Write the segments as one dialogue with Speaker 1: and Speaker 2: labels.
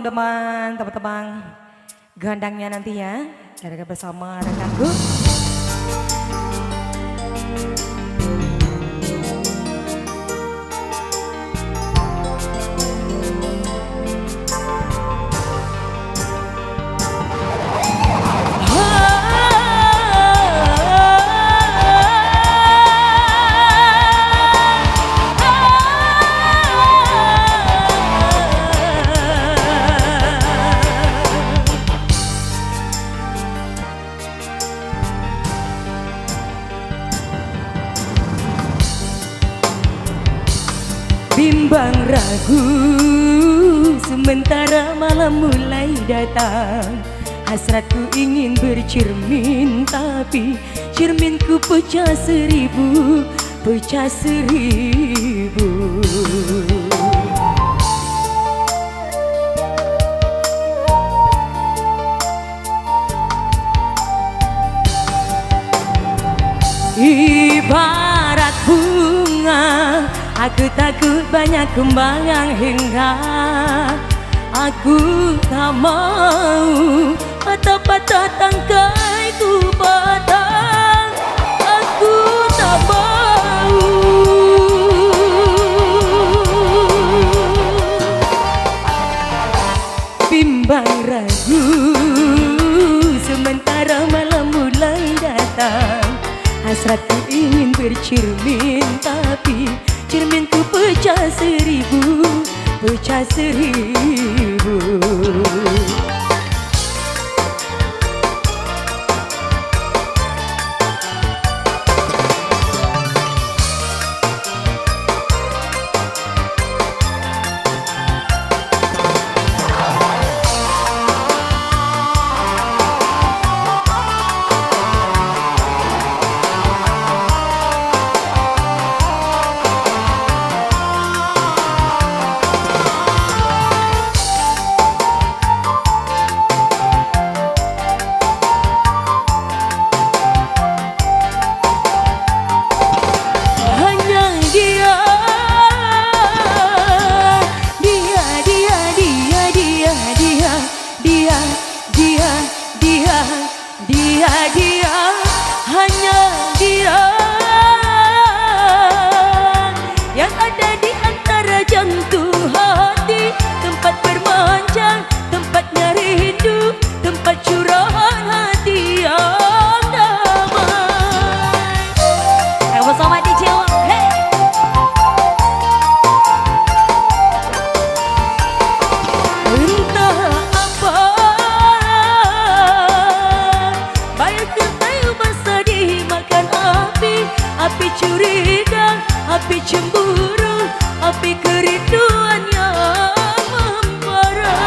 Speaker 1: teman-teman, teman-teman gandangnya nanti ya. Ada bersama rekanku. Bimbang ragu sementara malam mulai datang. Hasratku ingin bercermin tapi cerminku pecah seribu, pecah seribu. Ibarat bunga, aku takut banyak kembang yang hingga aku tak mau patah-patah tangkaiku patah, aku tak mau. Bimbang ragu sementara malam mulai datang. Hasratku ingin bercermin tapi cerminku pecah seribu, pecah seribu. Dia hanya dia yang ada di antara jantung hati, tempat bermancang, tempatnya rindu, tempat curahan hati yang damai. Ayo bersama DJ hey. Entah apa api curiga, api cemburu, api kerinduan yang membara.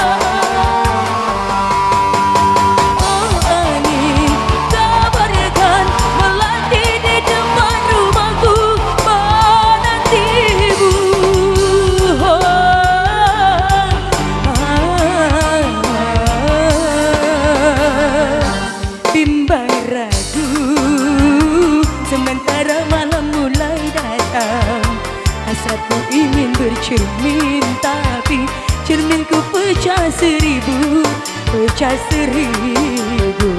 Speaker 1: Oh angin kabarkan melati di depan rumahku menantimu. Bimbang ragu sementara malam mulai datang. Hasratku ingin bercermin tapi cerminku pecah seribu, pecah seribu.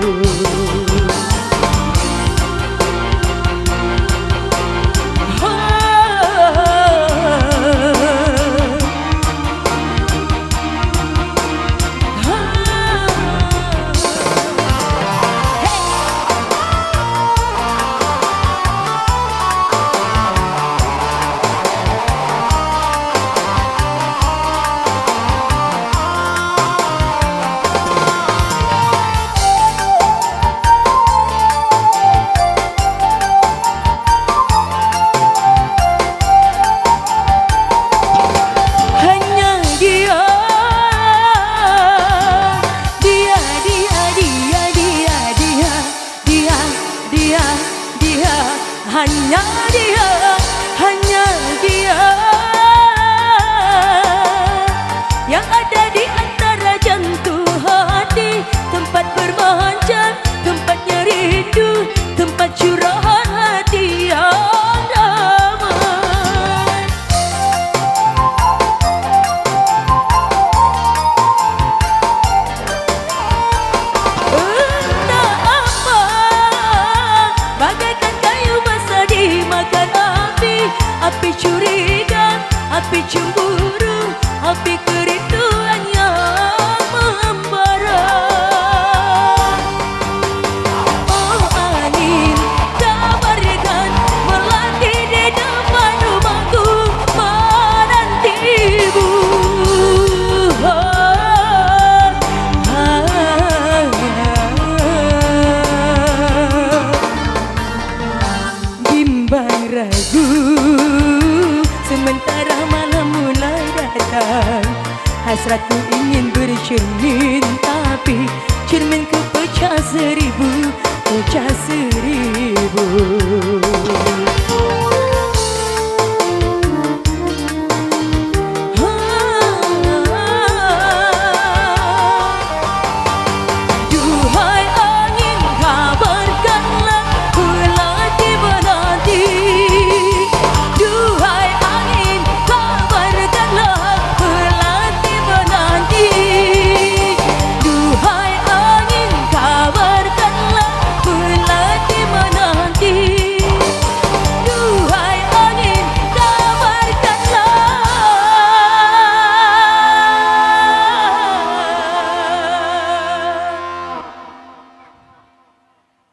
Speaker 1: cermin, tapi cerminku pecah seribu, pecah seribu.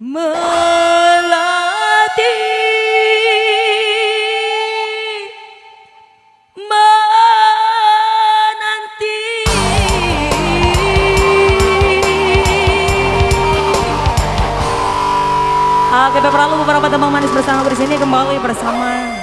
Speaker 1: Melati menanti. Oke, perlu beberapa teman manis bersama di sini kembali bersama